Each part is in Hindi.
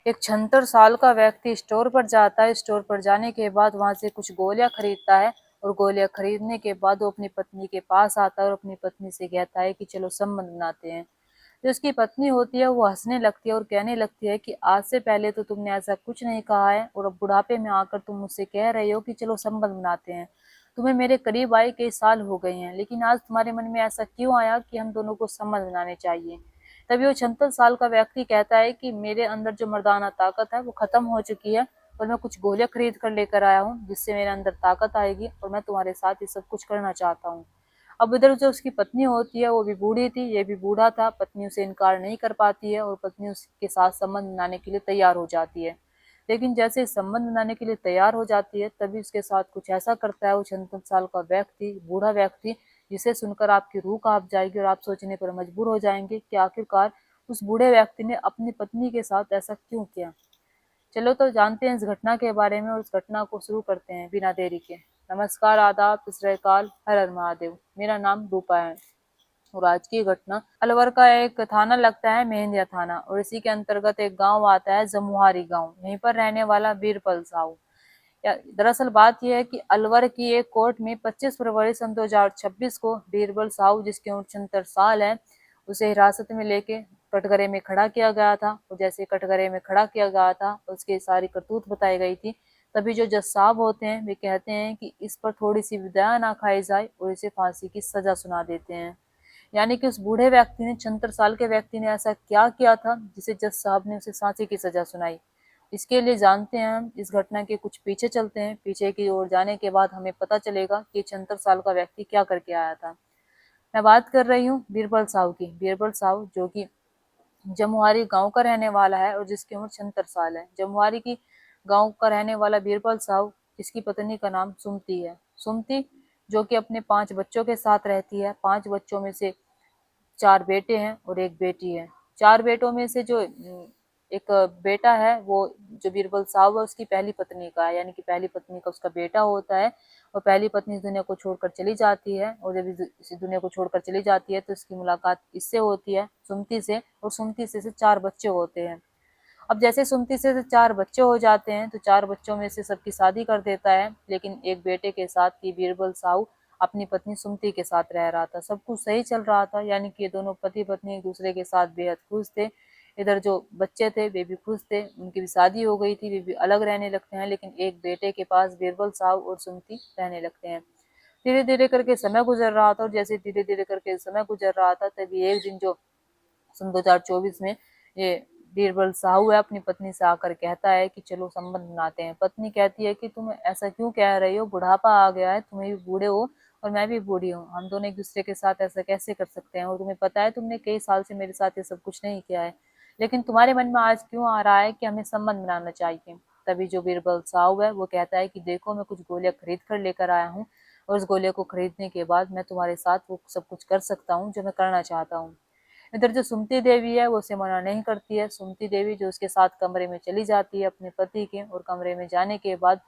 एक 76 साल का व्यक्ति स्टोर पर जाता है। स्टोर पर जाने के बाद वहां से कुछ गोलियां खरीदता है और गोलियां खरीदने के बाद वो अपनी पत्नी के पास आता है और अपनी पत्नी से कहता है कि चलो संबंध बनाते हैं। जो उसकी पत्नी होती है वो हंसने लगती है और कहने लगती है कि आज से पहले तो तुमने ऐसा कुछ नहीं कहा है और अब बुढ़ापे में आकर तुम मुझसे कह रहे हो कि चलो संबंध बनाते हैं। तुम्हें मेरे करीब आए कई साल हो गए हैं, लेकिन आज तुम्हारे मन में ऐसा क्यों आया कि हम दोनों को संबंध बनाने चाहिए। तभी वो 76 साल का व्यक्ति कहता है कि मेरे अंदर जो मर्दाना ताकत है वो खत्म हो चुकी है और मैं कुछ गोलियां खरीद कर लेकर आया हूँ जिससे मेरे अंदर ताकत आएगी और मैं तुम्हारे साथ ये सब कुछ करना चाहता हूँ। अब इधर जो उसकी पत्नी होती है वो भी बूढ़ी थी, ये भी बूढ़ा था। पत्नी उसे इनकार नहीं कर पाती है और पत्नी उसके साथ संबंध बनाने के लिए तैयार हो जाती है। लेकिन जैसे संबंध बनाने के लिए तैयार हो जाती है तभी उसके साथ कुछ ऐसा करता है वो 56 साल का व्यक्ति, बूढ़ा व्यक्ति, जिसे सुनकर आपकी रूह कांप जाएगी और आप सोचने पर मजबूर हो जाएंगे कि आखिरकार उस बूढ़े व्यक्ति ने अपनी पत्नी के साथ ऐसा क्यों किया। चलो तो जानते हैं इस घटना के बारे में और इस घटना को शुरू करते हैं बिना देरी के। नमस्कार, आदाब, सत श्री अकाल, हर हर महादेव। मेरा नाम रूपा है और आज की घटना अलवर का एक थाना लगता है, मेहंदिया थाना, और इसी के अंतर्गत एक गांव आता है, जमुहारी गांव। यहीं पर रहने वाला बीरबल साहू। दरअसल बात यह है कि अलवर की एक कोर्ट में 25 फरवरी सन 2026 को बीरबल साहू, जिसकी उम्र 76 साल है, उसे हिरासत में लेके कटघरे में खड़ा किया गया था। और जैसे कटघरे में खड़ा किया गया था उसकी सारी करतूत बताई गई थी। तभी जो जज साहब होते हैं वे कहते हैं कि इस पर थोड़ी सी विदया ना खाई जाए और इसे फांसी की सजा सुना देते हैं। यानी कि उस बूढ़े व्यक्ति ने, 76 साल के व्यक्ति ने ऐसा क्या किया था जिसे जज साहब ने उसे फांसी की सजा सुनाई। इसके लिए जानते हैं हम इस घटना के कुछ पीछे चलते हैं। पीछे की ओर जाने के बाद हमें पता चलेगा कि 76 साल का व्यक्ति क्या करके आया था। मैं बात कर रही हूँ बीरबल साहू की। बीरबल साहू जो कि जमुआरी गांव का रहने वाला है और जिसकी उम्र 76 साल है। जमुआरी की गांव का रहने वाला बीरबल साहू, जिसकी पत्नी का नाम सुमति है। सुमति जो कि अपने 5 बच्चों के साथ रहती है। 5 बच्चों में से 4 बेटे हैं और एक बेटी है। 4 बेटों में से जो एक बेटा है वो, जो बीरबल साहब है, उसकी पहली पत्नी का है, यानी कि पहली पत्नी का उसका बेटा होता है। और पहली पत्नी इस दुनिया को छोड़कर चली जाती है और जब इस दुनिया को छोड़कर चली जाती है तो इसकी मुलाकात इससे होती है, सुमति से, और सुमति से 4 बच्चे होते हैं। अब जैसे सुमति से 4 बच्चे हो जाते हैं तो 4 बच्चों में से सबकी शादी कर देता है, लेकिन एक बेटे के साथ ही बीरबल साहू अपनी पत्नी सुमति के साथ रह रहा था। सब कुछ सही चल रहा था, यानी कि ये दोनों पति पत्नी एक दूसरे के साथ बेहद खुश थे। इधर जो बच्चे थे वे भी खुश थे, उनकी भी शादी हो गई थी, वे भी अलग रहने लगते हैं। लेकिन एक बेटे के पास बीरबल साहू और सुमति रहने लगते हैं। धीरे धीरे करके समय गुजर रहा था और जैसे धीरे धीरे करके समय गुजर रहा था तभी एक दिन जो सन 2024 में ये बीरबल साहू है अपनी पत्नी से आकर कहता है कि चलो संबंध बनाते हैं। पत्नी कहती है कि तुम ऐसा क्यों कह रही हो, बुढ़ापा आ गया है, तुम्हें भी बूढ़े हो और मैं भी बूढ़ी हूँ, हम दोनों एक दूसरे के साथ ऐसा कैसे कर सकते हैं, और तुम्हें पता है तुमने कई साल से मेरे साथ ये सब कुछ नहीं किया है, लेकिन तुम्हारे मन में आज क्यों आ रहा है कि हमें संबंध बनाना चाहिए। तभी जो बीरबल साहू है वो कहता है कि देखो, मैं कुछ गोलियां खरीद कर लेकर आया हूँ और उस गोलियों को खरीदने के बाद मैं तुम्हारे साथ वो सब कुछ कर सकता हूँ जो मैं करना चाहता हूँ। इधर जो सुमति देवी है वो उसे मना नहीं करती है। सुमति देवी जो उसके साथ कमरे में चली जाती है अपने पति के, और कमरे में जाने के बाद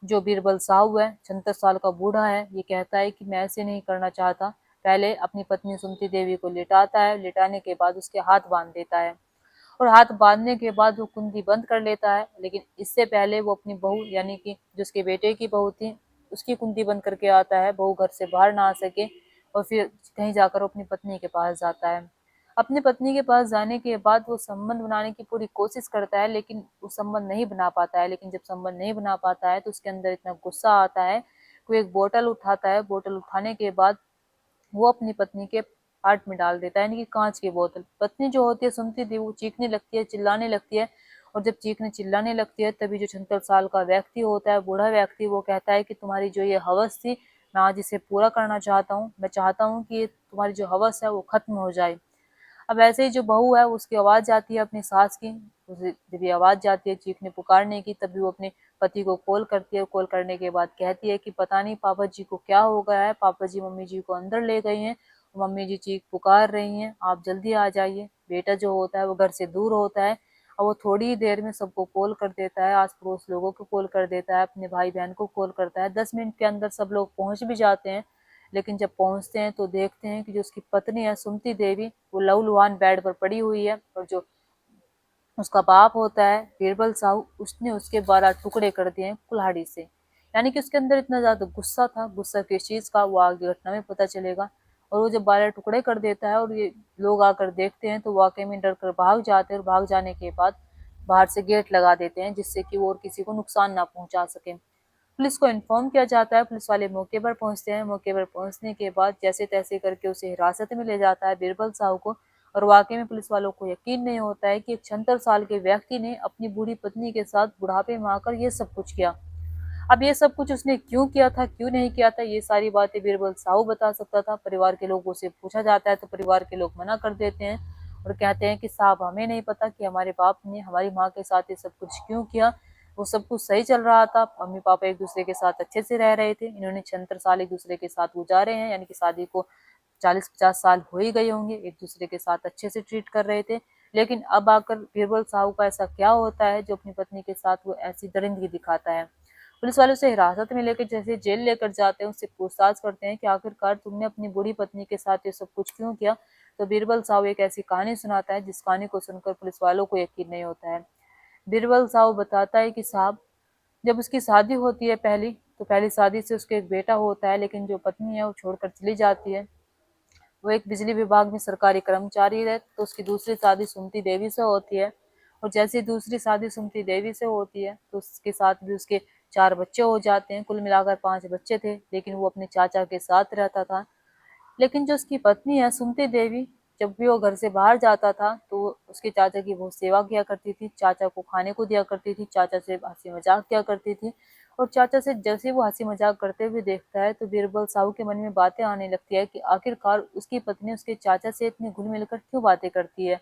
जो बीरबल साहू है, 76 साल का बूढ़ा है, ये कहता है कि मैं ऐसे नहीं करना चाहता। पहले अपनी पत्नी सुमति देवी को लिटाता है, लिटाने के बाद उसके हाथ बांध देता है और हाथ बांधने के बाद वो कुंडी बंद कर लेता है। लेकिन इससे पहले वो अपनी बहू, यानी कि जो उसके बेटे की बहू थी, उसकी कुंडी बंद करके आता है, बहू घर से बाहर ना आ सके, और फिर कहीं जाकर वो अपनी पत्नी के पास जाता है। अपनी पत्नी के पास जाने के बाद वो संबंध बनाने की पूरी कोशिश करता है, लेकिन वो संबंध नहीं बना पाता है। लेकिन जब संबंध नहीं बना पाता है तो उसके अंदर इतना गुस्सा आता है कि वो एक बोतल उठाता है। बोतल उठाने के बाद वो अपनी पत्नी के हार्ट में डाल देता है, यानी कि कांच की बोतल। पत्नी जो होती है सुनती थी, वो चीखने लगती है, चिल्लाने लगती है, और जब चीखने चिल्लाने लगती है तभी जो 76 साल का व्यक्ति होता है, बूढ़ा व्यक्ति, वो कहता है कि तुम्हारी जो ये हवस थी, मैं आज इसे पूरा करना चाहता हूँ। मैं चाहता हूँ कि ये तुम्हारी जो हवस है वो खत्म हो जाए। अब ऐसे ही जो बहू है उसकी आवाज जाती है अपनी सास की, उसे जब ये आवाज जाती है चीखने पुकारने की, तभी वो अपने पति को कॉल करती है। कॉल करने के बाद कहती है कि पता नहीं पापा जी को क्या हो गया है, पापा जी मम्मी जी को अंदर ले गई हैं, मम्मी जी चीख पुकार रही हैं, आप जल्दी आ जाइए। बेटा जो होता है वो घर से दूर होता है और वो थोड़ी ही देर में सबको कॉल कर देता है, आस पड़ोस लोगों को कॉल कर देता है, अपने भाई बहन को कॉल करता है। 10 मिनट के अंदर सब लोग पहुंच भी जाते हैं। लेकिन जब पहुंचते हैं तो देखते हैं कि जो उसकी पत्नी है सुमति देवी, वो लहूलुहान बेड पर पड़ी हुई है, और जो उसका बाप होता है बीरबल साहू, उसने उसके 12 टुकड़े कर दिए हैं कुल्हाड़ी से। यानी कि उसके अंदर इतना ज्यादा गुस्सा था, गुस्सा किस चीज का वो आगे घटना में पता चलेगा। और वो जब 12 टुकड़े कर देता है और ये लोग आकर देखते हैं तो वाकई में डर कर भाग जाते हैं, और भाग जाने के बाद बाहर से गेट लगा देते हैं जिससे कि वो और किसी को नुकसान ना पहुंचा सके। पुलिस को इन्फॉर्म किया जाता है, पुलिस वाले मौके पर पहुंचते हैं। मौके पर पहुंचने के बाद जैसे तैसे करके उसे हिरासत में ले जाता है बीरबल साहू को। और वाकई में पुलिस वालों को यकीन नहीं होता है कि एक 76 साल के व्यक्ति ने अपनी बूढ़ी पत्नी के साथ बुढ़ापे में आकर ये सब कुछ किया। अब ये सब कुछ उसने क्यों किया था, क्यों नहीं किया था, ये सारी बातें बीरबल साहू बता सकता था। परिवार के लोगों से पूछा जाता है तो परिवार के लोग मना कर देते हैं और कहते हैं कि साहब हमें नहीं पता कि हमारे बाप ने हमारी माँ के साथ ये सब कुछ क्यों किया। वो सब कुछ सही चल रहा था, मम्मी पापा एक दूसरे के साथ अच्छे से रह रहे थे, इन्होंने 76 साल एक दूसरे के साथ गुजारे हैं, यानी कि शादी को 40-50 साल हो ही गए होंगे, एक दूसरे के साथ अच्छे से ट्रीट कर रहे थे। लेकिन अब आकर बीरबल साहू का ऐसा क्या होता है जो अपनी पत्नी के साथ वो ऐसी दरिंदगी दिखाता है। पुलिस वाले उसे हिरासत में लेकर जैसे जेल लेकर जाते हैं, उससे पूछताछ करते हैं कि आखिरकार तुमने अपनी बूढ़ी पत्नी के साथ ये सब कुछ क्यों किया। तो बीरबल साहू एक ऐसी कहानी सुनाता है जिस कहानी को सुनकर पुलिस वालों को यकीन नहीं होता है। बीरबल साहू बताता है कि साहब जब उसकी शादी होती है पहली, तो पहली शादी से उसके एक बेटा होता है, लेकिन जो पत्नी है वो छोड़कर चली जाती है। वो एक बिजली विभाग में सरकारी कर्मचारी है। तो उसकी दूसरी शादी सुमति देवी से होती है, और जैसे दूसरी शादी सुमति देवी से होती है तो उसके साथ भी उसके 4 बच्चे हो जाते हैं। कुल मिलाकर 5 बच्चे थे, लेकिन वो अपने चाचा के साथ रहता था। लेकिन जो उसकी पत्नी है सुमति देवी, जब भी वो घर से बाहर जाता था तो उसके चाचा की बहुत सेवा किया करती थी, चाचा को खाने को दिया करती थी, चाचा से हंसी मजाक किया करती थी। और चाचा से जैसे वो हंसी मजाक करते हुए देखता है तो बीरबल साहू के मन में बातें आने लगती है कि आखिरकार उसकी पत्नी उसके चाचा से इतनी घुल मिलकर क्यों बातें करती है,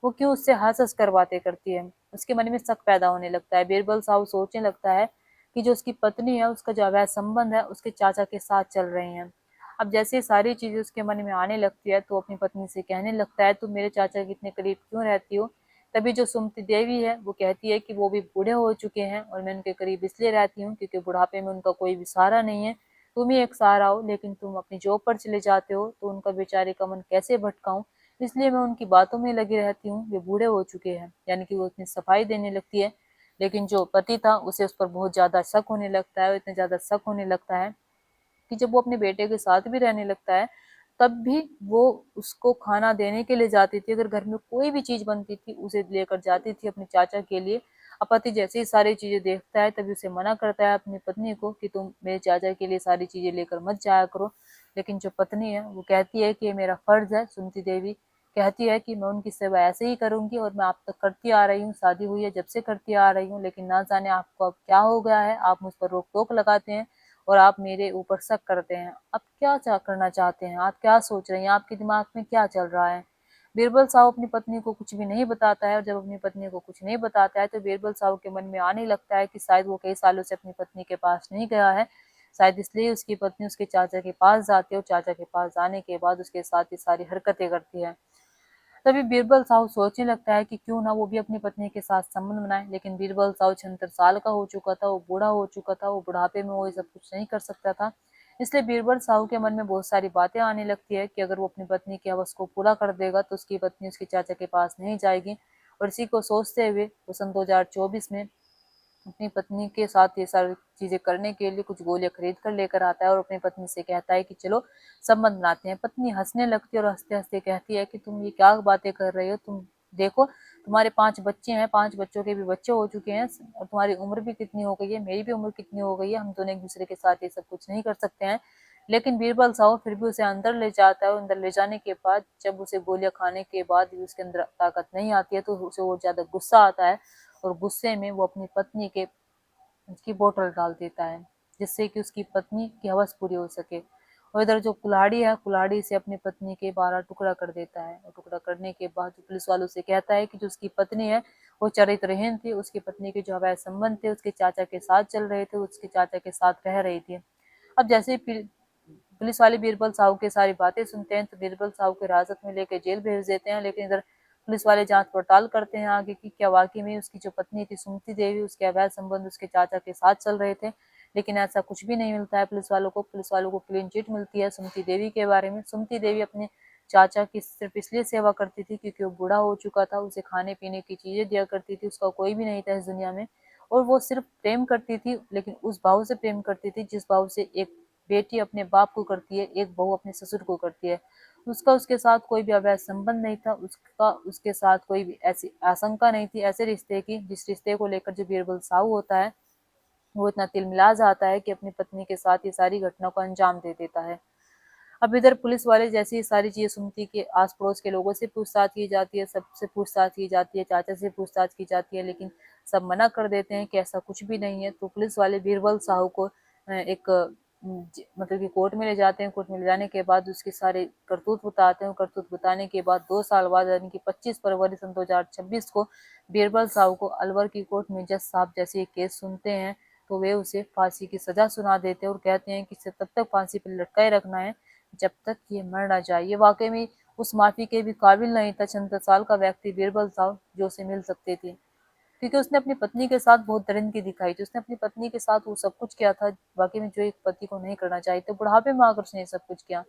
वो क्यों उससे हंस हंस कर बातें करती है। उसके मन में शक पैदा होने लगता है। बीरबल साहू सोचने लगता है कि जो उसकी पत्नी है उसका जो अवैध संबंध है उसके चाचा के साथ चल रहे हैं। अब जैसे सारी चीजें उसके मन में आने लगती है तो अपनी पत्नी से कहने लगता है तुम मेरे चाचा के इतने करीब क्यों रहती हो। तभी जो सुमति देवी है वो कहती है कि वो भी बूढ़े हो चुके हैं और मैं उनके करीब इसलिए रहती हूँ क्योंकि बुढ़ापे में उनका कोई भी सहारा नहीं है। तुम ही एक सहारा हो, लेकिन तुम अपनी जॉब पर चले जाते हो तो उनका बेचारे का मन कैसे भटकाऊं, इसलिए मैं उनकी बातों में लगी रहती हूँ। वे बूढ़े हो चुके हैं, यानी कि वो इतनी सफाई देने लगती है। लेकिन जो पति था उसे उस पर बहुत ज्यादा शक होने लगता है, इतना ज्यादा शक होने लगता है कि जब वो अपने बेटे के साथ भी रहने लगता है तब भी वो उसको खाना देने के लिए जाती थी। अगर घर में कोई भी चीज बनती थी उसे लेकर जाती थी अपने चाचा के लिए। पति जैसे ही सारी चीजें देखता है तभी उसे मना करता है अपनी पत्नी को कि तुम मेरे चाचा के लिए सारी चीजें लेकर मत जाया करो। लेकिन जो पत्नी है वो कहती है कि ये मेरा फर्ज है। सुमति देवी कहती है कि मैं उनकी सेवा ऐसे ही करूंगी और मैं आप तक करती आ रही हूँ, शादी हुई है जब से करती आ रही हूँ, लेकिन ना जाने आपको अब क्या हो गया है, आप मुझ पर रोक टोक लगाते हैं और आप मेरे ऊपर शक करते हैं। आप क्या करना चाहते हैं, आप क्या सोच रहे हैं, आपके दिमाग में क्या चल रहा है। बीरबल साहू अपनी पत्नी को कुछ भी नहीं बताता है, और जब अपनी पत्नी को कुछ नहीं बताता है तो बीरबल साहू के मन में आने लगता है कि शायद वो कई सालों से अपनी पत्नी के पास नहीं गया है, शायद इसलिए उसकी पत्नी उसके चाचा के पास जाती है और चाचा के पास जाने के बाद उसके साथ ये सारी हरकतें करती है। तभी बीरबल साहू सोचने लगता है कि क्यों ना वो भी अपनी पत्नी के साथ संबंध बनाए। लेकिन बीरबल साहू 76 साल का हो चुका था, वो बूढ़ा हो चुका था, वो बुढ़ापे में वो ये सब कुछ नहीं कर सकता था। इसलिए बीरबल साहू के मन में बहुत सारी बातें आने लगती है कि अगर वो अपनी पत्नी की हवस को पूरा कर देगा तो उसकी पत्नी उसके चाचा के पास नहीं जाएगी। और इसी को सोचते हुए वो सन 2024 में अपनी पत्नी के साथ ये सारी चीजें करने के लिए कुछ गोलियां खरीद कर लेकर आता है और अपनी पत्नी से कहता है कि चलो संबंध बनाते हैं। पत्नी हंसने लगती है और हंसते हंसते कहती है कि तुम ये क्या बातें कर रही हो, तुम देखो तुम्हारे 5 बच्चे हैं, 5 बच्चों के भी बच्चे हो चुके हैं और तुम्हारी उम्र भी कितनी हो गई है, मेरी भी उम्र कितनी हो गई है, हम दोनों एक दूसरे के साथ ये सब कुछ नहीं कर सकते हैं। लेकिन बीरबल साहू फिर भी उसे अंदर ले जाता है और अंदर ले जाने के बाद जब उसे गोलियां खाने के बाद भी उसके अंदर ताकत नहीं आती है तो उसे और ज्यादा गुस्सा आता है और गुस्से में वो अपनी पत्नी के उसकी बोतल डाल देता है जिससे कि उसकी पत्नी की हवस पूरी हो सके। और इधर जो कुल्हाड़ी है, कुल्हाड़ी से अपनी पत्नी के 12 टुकड़ा कर देता है और टुकड़ा करने के बाद पुलिस वालों से कहता है कि जो उसकी पत्नी है वो चरित्रहीन थी, उसकी पत्नी के जो अवैध संबंध थे उसके चाचा के साथ चल रहे थे, उसके चाचा के साथ रह रही थी। अब जैसे ही पुलिस वाले बीरबल साहू की सारी बातें सुनते हैं तो बीरबल साहू को हिरासत में लेकर जेल भेज देते हैं। लेकिन इधर पुलिस वाले जांच पड़ताल करते हैं आगे की क्या वाकई में उसकी जो पत्नी थी सुमति देवी उसके अवैध संबंध उसके चाचा के साथ चल रहे थे। लेकिन ऐसा कुछ भी नहीं मिलता है पुलिस वालों को। पुलिस वालों को क्लीन चिट मिलती है सुमति देवी के बारे में। सुमति देवी अपने चाचा की सिर्फ इसलिए सेवा करती थी क्योंकि वो बूढ़ा हो चुका था, उसे खाने पीने की चीजें दिया करती थी, उसका कोई भी नहीं था इस दुनिया में। और वो सिर्फ प्रेम करती थी, लेकिन उस भाव से प्रेम करती थी जिस भाव से एक बेटी अपने बाप को करती है, एक बहू अपने ससुर को करती है। उसका उसके साथ कोई भी अवैध संबंध नहीं था, उसका उसके साथ कोई भी ऐसी आशंका नहीं थी ऐसे रिश्ते की, जिस रिश्ते को लेकर जो बीरबल साहू होता है वो इतना तिलमिला जाता है कि अपनी पत्नी के साथ ये सारी घटना को अंजाम दे देता है। अब इधर पुलिस वाले जैसे ये सारी चीजें सुनती कि आस पड़ोस के लोगों से पूछताछ की जाती है, सबसे पूछताछ की जाती है, चाचा से पूछताछ की जाती है, लेकिन सब मना कर देते हैं कि ऐसा कुछ भी नहीं है। तो पुलिस वाले बीरबल साहू को एक मतलब कि कोर्ट में ले जाते हैं। कोर्ट में ले जाने के बाद उसके सारे करतूत बताते हैं। करतूत बताने के बाद 2 साल बाद यानी कि 25 फरवरी सन 2026 को बीरबल साहू को अलवर की कोर्ट में जज साहब जैसे ये केस सुनते हैं, तो वे उसे फांसी की सजा सुना देते हैं और कहते हैं कि इसे तब तक फांसी पर लटकाए रखना है जब तक ये मर ना जाए। ये वाकई में उस माफी के भी काबिल नहीं था 36 साल का व्यक्ति बीरबल साहब जो उसे मिल सकते थे, क्योंकि उसने अपनी पत्नी के साथ बहुत दरिंदगी दिखाई थी। उसने अपनी पत्नी के साथ वो सब कुछ किया था वाकई में जो एक पति को नहीं करना चाहिए। तो बुढ़ापे में आकर उसने सब कुछ किया।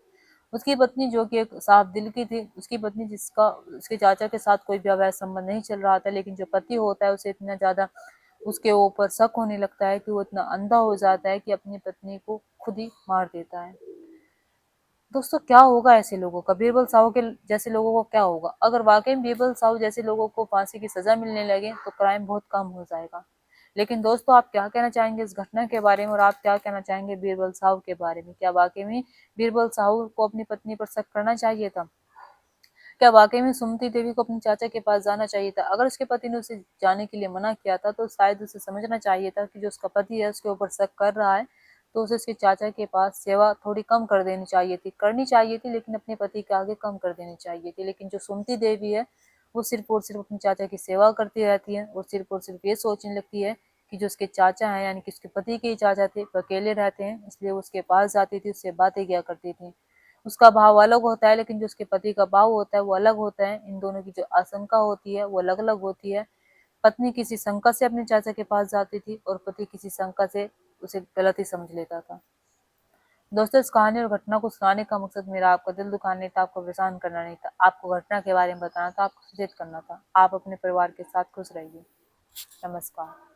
उसकी पत्नी जो कि एक साफ दिल की थी, उसकी पत्नी जिसका उसके चाचा के साथ कोई भी अवैध संबंध नहीं चल रहा था, लेकिन जो पति होता है उसे इतना ज्यादा उसके ऊपर शक होने लगता है कि वो इतना अंधा हो जाता है कि अपनी पत्नी को खुद ही मार देता है। दोस्तों क्या होगा ऐसे लोगों का, बीरबल साहू के जैसे लोगों को क्या होगा? अगर वाकई में बीरबल साहू जैसे लोगों को फांसी की सजा मिलने लगे तो क्राइम बहुत कम हो जाएगा। लेकिन दोस्तों आप क्या कहना चाहेंगे इस घटना के बारे में, और आप क्या कहना चाहेंगे बीरबल साहू के बारे में? क्या वाकई में बीरबल साहू को अपनी पत्नी पर शक करना चाहिए था? क्या वाकई में सुमति देवी को अपने चाचा के पास जाना चाहिए था? अगर उसके पति ने उसे जाने के लिए मना किया था तो शायद उसे समझना चाहिए था कि जो उसका पति है उसके ऊपर शक कर रहा है, तो उसे उसके चाचा के पास सेवा थोड़ी कम कर देनी चाहिए थी, करनी चाहिए थी, लेकिन अपने पति के आगे कम कर देनी चाहिए थी। लेकिन जो सुमति देवी है वो सिर्फ और सिर्फ अपने चाचा की सेवा करती रहती है और सिर्फ ये सोचने लगती है कि जो उसके चाचा हैं यानी कि उसके पति के ही चाचा थे वो अकेले रहते हैं, इसलिए वो उसके पास जाती थी, उससे बातें किया करती थी। उसका भाव अलग होता है, लेकिन जो उसके पति का भाव होता है वो अलग होता है। इन दोनों की जो आशंका होती है वो अलग अलग होती है। पत्नी किसी शंका से अपने चाचा के पास जाती थी और पति किसी शंका से उसे गलत ही समझ लेता था। दोस्तों इस कहानी और घटना को सुनाने का मकसद मेरा आपका दिल दुखाना नहीं था, आपको परेशान करना नहीं था, आपको घटना के बारे में बताना था, आपको सचेत करना था। आप अपने परिवार के साथ खुश रहिए। नमस्कार।